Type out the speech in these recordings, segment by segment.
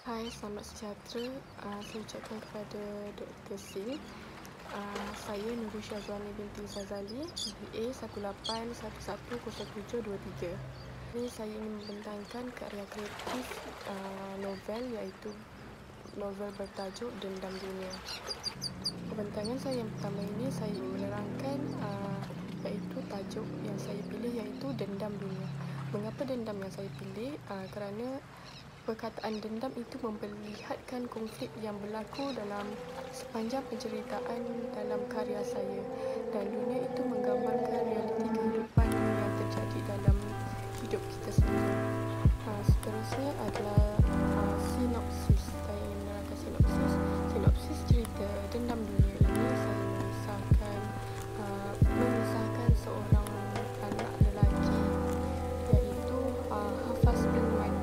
Hai, selamat sejahtera. Saya ucapkan kepada Dr. Singh. Saya Nurul Syazwani binti Zazali, BA 18110723. Ini saya ingin membentangkan karya kreatif novel, iaitu novel bertajuk Dendam Dunia. Pembentangan saya yang pertama ini saya ingin menerangkan iaitu tajuk yang saya pilih iaitu Dendam Dunia. Mengapa dendam yang saya pilih? Kerana perkataan dendam itu memperlihatkan konflik yang berlaku dalam sepanjang penceritaan dalam karya saya, dan dunia itu menggambarkan realiti kehidupan yang terjadi dalam hidup kita sendiri. Seterusnya adalah sinopsis. Saya ingin menerangkan sinopsis cerita Dendam Dunia ini. Saya mengisahkan seorang anak lelaki iaitu Hafaz Ilman.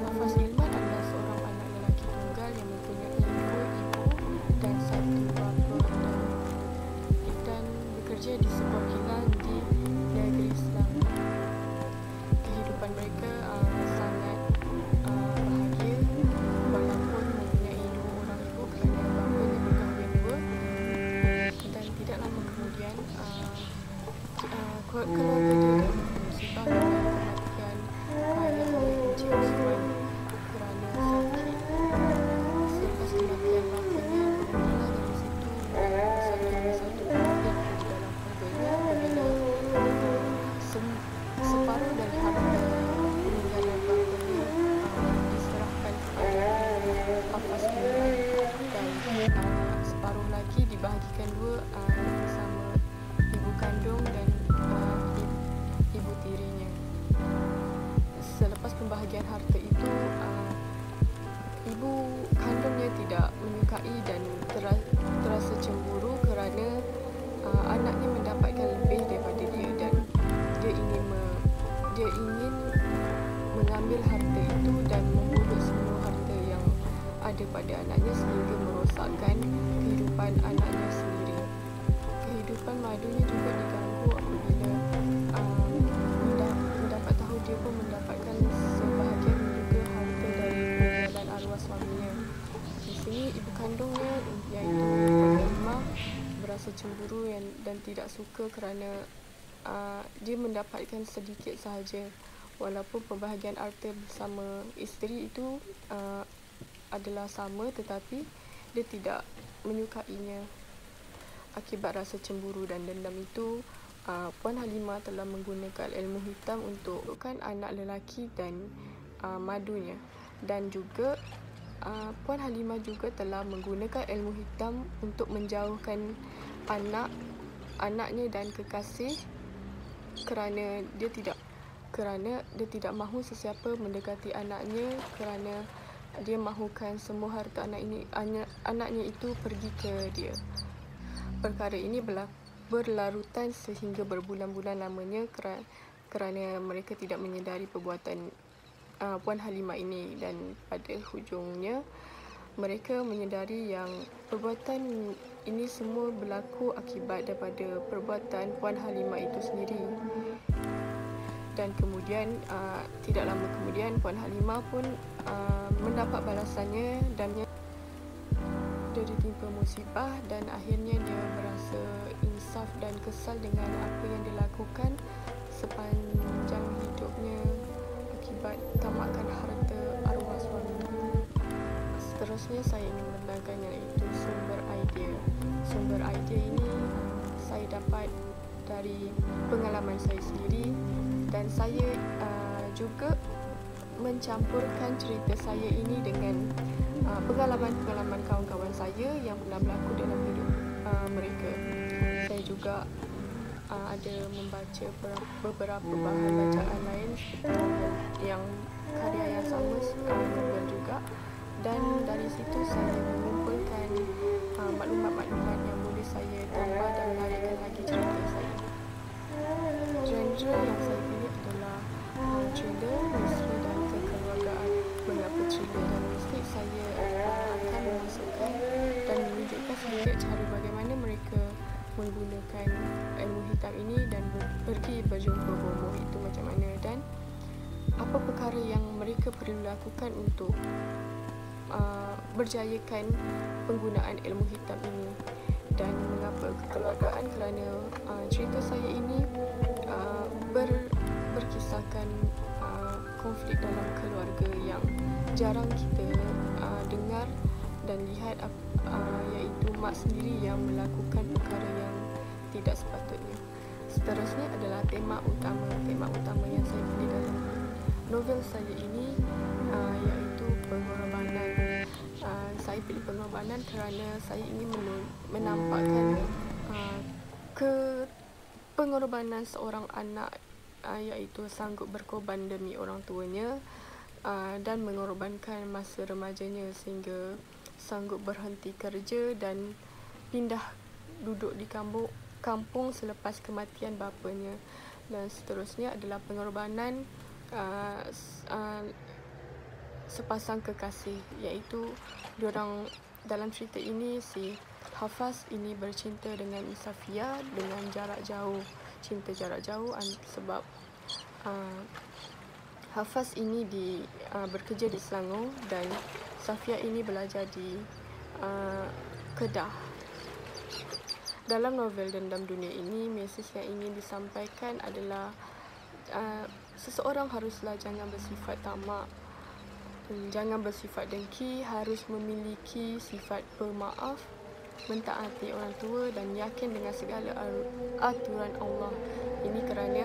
Hafaz Ilman adalah seorang anak lelaki tunggal yang mempunyai dua ibu dan satu bapa, dan bekerja di sebuah kilang di negeri Islam. Kehidupan mereka sangat bahagia walaupun mempunyai dua orang ibu kerana bapanya berkahwin dua, dan tidak lama kemudian keluarga dia dapat musibah kematian ayah oleh Encik Osman kerana sakit. Selepas kematian bapanya, bermula dari situ satu konflik di dalam keluarganya, bila separuh dari harta peninggalan bapanya diserahkan kepada Hafaz Ilman, dan separuh lagi dibahagikan dua bersama ibu kandung dan ibu tirinya. Selepas pembahagian harta itu, ibu kandungnya tidak menyukai dan terasa cemburu kerana anaknya mendapatkan lebih daripada dia, dan dia ingin mengambil harta itu dan membunuh semua harta yang ada pada anaknya sehingga merosakkan kehidupan anaknya sendiri. Kehidupan madunya juga diganggu apabila mendapat tahu dia pun mendapatkan sebahagian juga harta dari peninggalan arwah suaminya. Di sini ibu kandungnya iaitu Fatimah berasa cemburu dan tidak suka kerana dia mendapatkan sedikit sahaja, walaupun pembahagian harta bersama isteri itu adalah sama, tetapi dia tidak menyukainya. Akibat rasa cemburu dan dendam itu, Puan Halimah telah menggunakan ilmu hitam untuk anak lelaki dan madunya, dan juga Puan Halimah juga telah menggunakan ilmu hitam untuk menjauhkan anaknya dan kekasih kerana dia tidak mahu sesiapa mendekati anaknya, kerana dia mahukan semua harta anaknya itu pergi ke dia. Perkara ini berlarutan sehingga berbulan-bulan lamanya kerana mereka tidak menyedari perbuatan Puan Halimah ini, dan pada hujungnya mereka menyedari yang perbuatan ini semua berlaku akibat daripada perbuatan Puan Halimah itu sendiri. Dan kemudian tidak lama kemudian Puan Halimah pun mendapat balasannya, dan dia ditimpa musibah, dan akhirnya dia merasa insaf dan kesal dengan apa yang dilakukan sepanjang hidupnya akibat tamakan harta arwah suaminya. Seterusnya saya ingin membentangkan iaitu sumber idea. Sumber idea ini saya dapat dari pengalaman saya sendiri, dan saya juga mencampurkan cerita saya ini dengan pengalaman-pengalaman kawan-kawan saya yang pernah berlaku dalam hidup mereka. Saya juga ada membaca beberapa bahan bacaan lain yang karya yang sama, novel juga, dan dari situ saya mengumpulkan maklumat-maklumat yang boleh saya tambah dan menarikkan lagi cerita saya. Genre yang saya pilih adalah thriller, misteri dan kekeluargaan. Mengapa thriller dan misteri? Saya akan memasukkan dan menunjukkan sedikit cara bagaimana mereka menggunakan ilmu hitam ini dan pergi berjumpa bomoh itu macam mana, dan apa perkara yang mereka perlu lakukan untuk berjayakan penggunaan ilmu hitam ini. Dan mengapa kekeluargaan? Kerana cerita saya ini berkisahkan konflik dalam keluarga yang jarang kita dengar dan lihat, iaitu mak sendiri yang melakukan perkara yang tidak sepatutnya. Seterusnya adalah tema utama yang saya pilih dalam novel saya ini, iaitu pengorbanan. Saya pilih pengorbanan kerana saya ingin menampakkan pengorbanan seorang anak, iaitu sanggup berkorban demi orang tuanya dan mengorbankan masa remajanya sehingga sanggup berhenti kerja dan pindah duduk di kampung selepas kematian bapanya. Dan seterusnya adalah pengorbanan sepasang kekasih, iaitu diorang dalam cerita ini si Hafaz ini bercinta dengan Safia dengan jarak jauh, cinta jarak jauh sebab Hafaz ini bekerja di Selangor dan Safia ini belajar di Kedah. Dalam novel Dendam Dunia ini, mesej yang ingin disampaikan adalah seseorang haruslah jangan bersifat tamak, jangan bersifat dengki, harus memiliki sifat pemaaf, mentaati orang tua dan yakin dengan segala aturan Allah. Ini kerana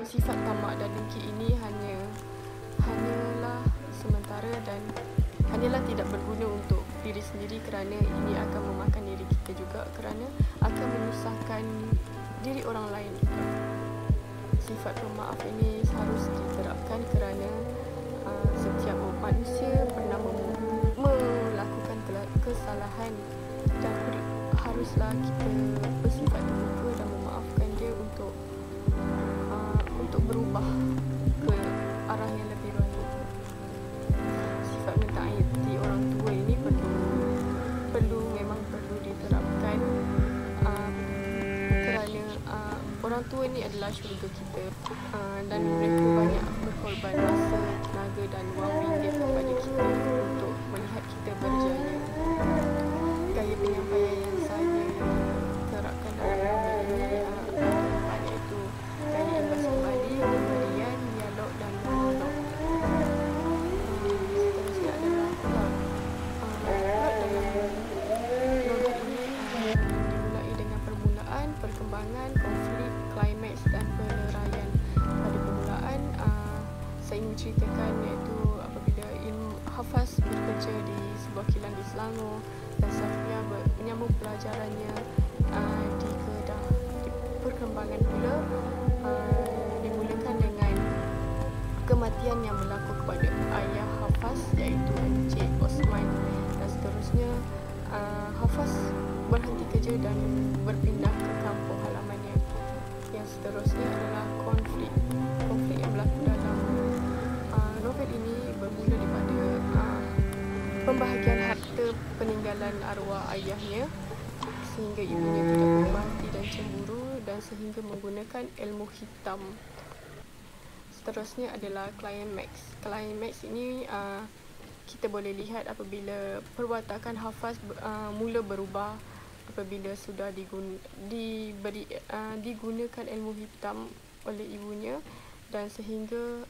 sifat tamak dan dengki ini hanyalah sementara dan hanyalah tidak berguna untuk diri sendiri, kerana ini akan memakan diri kita juga, kerana akan menyusahkan diri orang lain juga. Sifat pemaaf ini harus diterapkan kerana setiap manusia pernah melakukan kesalahan dan haruslah kita bersifat terbuka dan memaafkan dia untuk berubah ke arah yang lebih baik. Sifat mentaati orang tua ini memang perlu diterapkan kerana orang tua ini adalah syurga kita, dan mereka banyak berkorban masa, tenaga dan wang ringgit kepada kita untuk melihat kita berjaya. Gaya penyampaian yang saya terapkan dalam novel ini iaitu gaya imbas kembali, pemberian, dialog dan monolog. Seterusnya adalah plot dalam novel ini dimulai dengan permulaan, perkembangan, konflik, klimaks dan peneraian. Pada permulaan, saya ingin menceritakan iaitu apabila Hafaz bekerja di sebuah kilang di Selangor dan Safia menyambung pelajarannya di Kedah. Di perkembangan pula dimulakan dengan kematian yang berlaku kepada ayah Hafaz, iaitu Encik Osman, dan seterusnya Hafaz berhenti kerja dan berpindah ke kampung halamannya. Yang seterusnya adalah konflik yang berlaku dalam novel ini bermula daripada pembahagian harta peninggalan arwah ayahnya sehingga ibunya tidak puas hati dan cemburu dan sehingga menggunakan ilmu hitam. Seterusnya adalah klimaks. Klimaks ini kita boleh lihat apabila perwatakan Hafaz mula berubah apabila sudah digunakan ilmu hitam oleh ibunya, dan sehingga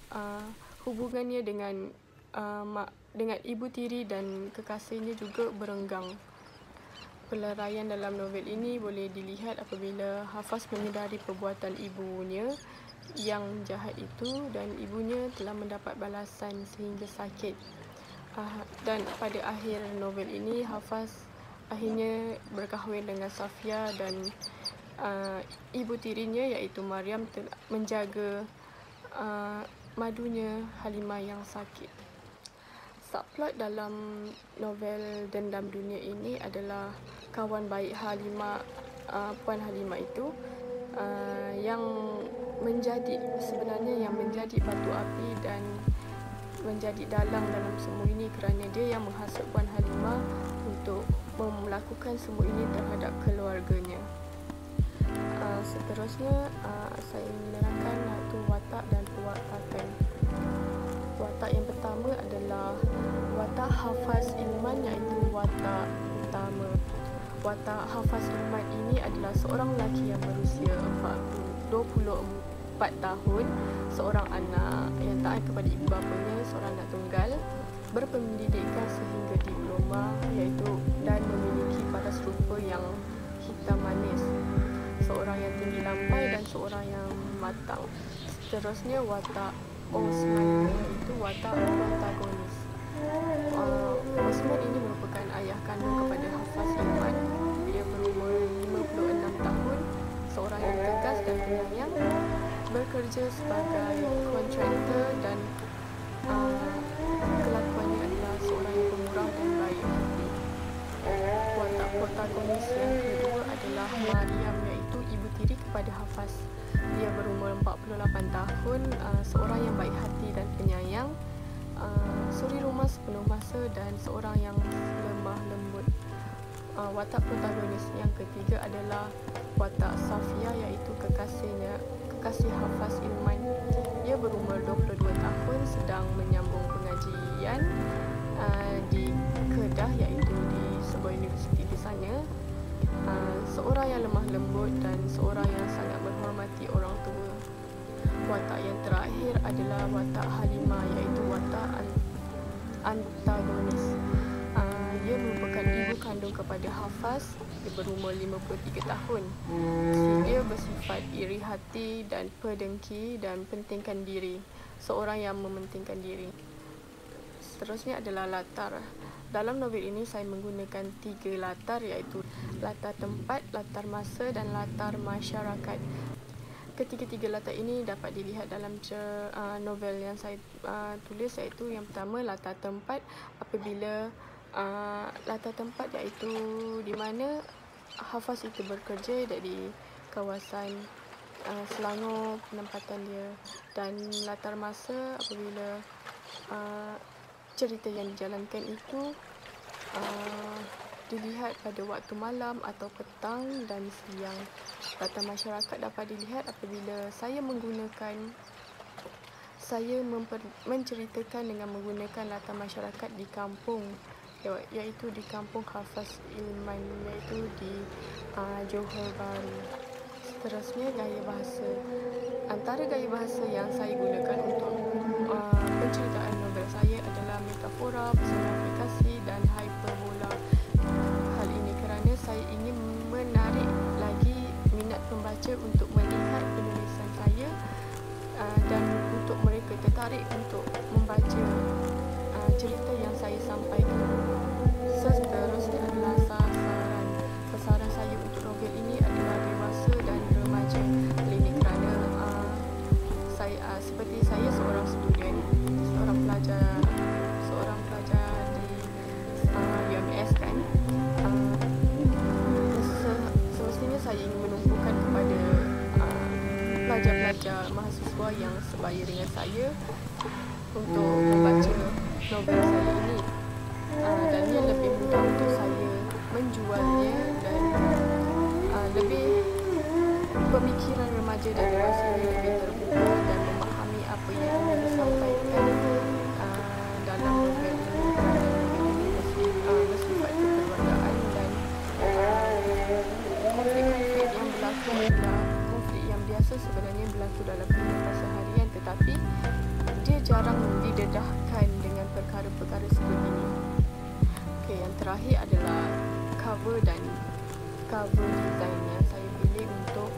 hubungannya dengan ibu tiri dan kekasihnya juga berenggang. Peleraian dalam novel ini boleh dilihat apabila Hafaz menyedari perbuatan ibunya yang jahat itu dan ibunya telah mendapat balasan sehingga sakit. Dan pada akhir novel ini Hafaz akhirnya berkahwin dengan Safia dan ibu tirinya iaitu Mariam menjaga madunya Halimah yang sakit. Subplot dalam novel Dendam Dunia ini adalah kawan baik Halimah, Puan Halimah itu yang menjadi batu api dan menjadi dalang dalam semua ini kerana dia yang menghasut Puan Halimah untuk melakukan semua ini terhadap keluarganya. Seterusnya saya menerangkan iaitu watak dan perwatakan. Hafaz Ilman iaitu watak utama. Watak Hafaz Ilman ini adalah seorang lelaki yang berusia 24 tahun, seorang anak yang taat kepada ibu bapanya, seorang anak tunggal, berpendidikan sehingga diploma iaitu dan memiliki paras rupa yang hitam manis, seorang yang tinggi lampai dan seorang yang matang. Seterusnya watak Osman iaitu watak protagonis. Osman ini merupakan ayah kandung kepada Hafaz Ilman. Dia berumur 56 tahun, seorang yang tegas dan penyayang, bekerja sebagai kontraktor dan kelakuannya adalah seorang yang pemurah dan baik hati. Watak protagonis yang kedua adalah Mariam iaitu ibu tiri kepada Hafaz. Dia berumur 48 tahun, seorang yang baik hati dan penyayang, suri rumah sepenuh masa dan seorang yang lemah lembut. Watak protagonis yang ketiga adalah watak Safia iaitu kekasih Hafaz Ilman. Dia berumur 22 tahun, sedang menyambung pengajian di Kedah iaitu di sebuah universiti di sana. Seorang yang lemah lembut dan seorang yang sangat menghormati orang tua. Watak yang terakhir adalah watak Halimah iaitu watak antagonis. Dia merupakan ibu kandung kepada Hafaz. Dia berumur 53 tahun. Dia bersifat iri hati dan pedengki dan pentingkan diri. Seorang yang mementingkan diri. Seterusnya adalah latar. Dalam novel ini saya menggunakan 3 latar iaitu latar tempat, latar masa dan latar masyarakat. Ketiga-tiga latar ini dapat dilihat dalam novel yang saya tulis, iaitu yang pertama latar tempat apabila latar tempat iaitu di mana Hafaz itu bekerja di kawasan Selangor penempatan dia, dan latar masa apabila cerita yang dijalankan itu dilihat pada waktu malam atau petang dan siang. Latar masyarakat dapat dilihat apabila saya menceritakan dengan menggunakan latar masyarakat di kampung, iaitu di kampung Hafaz Ilman, iaitu di Johor Bahru. Seterusnya gaya bahasa. Antara gaya bahasa yang saya gunakan untuk penceritaan novel saya adalah metafora, personifikasi dan hyperbola. Hal ini kerana saya ingin menarik lagi minat pembaca untuk melihat penulisan saya dan untuk mereka tertarik untuk membaca cerita yang saya sampaikan. Seterusnya adalah sasaran. Sasaran saya untuk novel ini adalah dewasa dan remaja. Hal ini kerana seperti saya seorang student, seorang pelajar di UMS kan. Semestinya saya ingin menumpukan kepada pelajar-pelajar mahasiswa yang sebaya dengan saya untuk membaca novel saya ini, dan ia lebih mudah untuk saya menjualnya dan lebih pemikiran remaja dan dewasa ini lebih terbuka dan memahami apa yang ingin disampaikan dalam novel ini. Bersifat kekeluargaan dan konflik-konflik yang berlaku adalah konflik yang biasa sebenarnya berlaku dalam kehidupan seharian, tetapi dia jarang didedahkan dengan perkara-perkara seperti ini. Okey, yang terakhir adalah cover design yang saya pilih untuk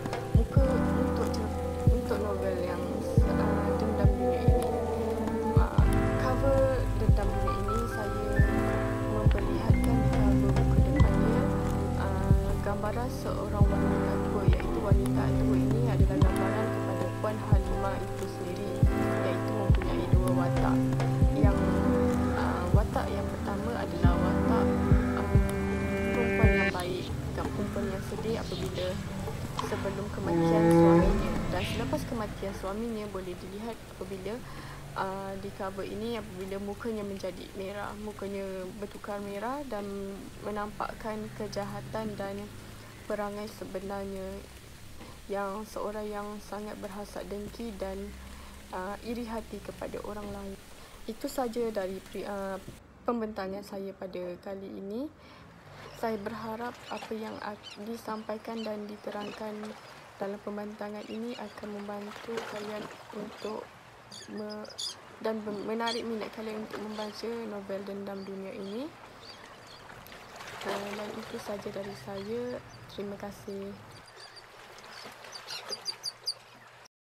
novel yang Dendam Dunia ini. Cover Dendam Dunia ini saya memperlihatkan di cover buku depannya gambaran seorang wanita tua, iaitu wanita tua ini adalah gambaran kepada Puan Halimah itu sendiri, iaitu mempunyai 2 watak. Watak yang pertama adalah watak perempuan yang baik dan perempuan yang sedih apabila sebelum kematian suaminya, dan selepas kematian suaminya boleh dilihat apabila di cover ini apabila mukanya menjadi merah, mukanya bertukar merah dan menampakkan kejahatan dan perangai sebenarnya, yang seorang yang sangat berhasad dengki dan iri hati kepada orang lain. Itu saja dari pembentangnya saya pada kali ini. Saya berharap apa yang disampaikan dan diterangkan dalam pembentangan ini akan membantu kalian untuk dan menarik minat kalian untuk membaca novel Dendam Dunia ini. Dan itu saja dari saya. Terima kasih.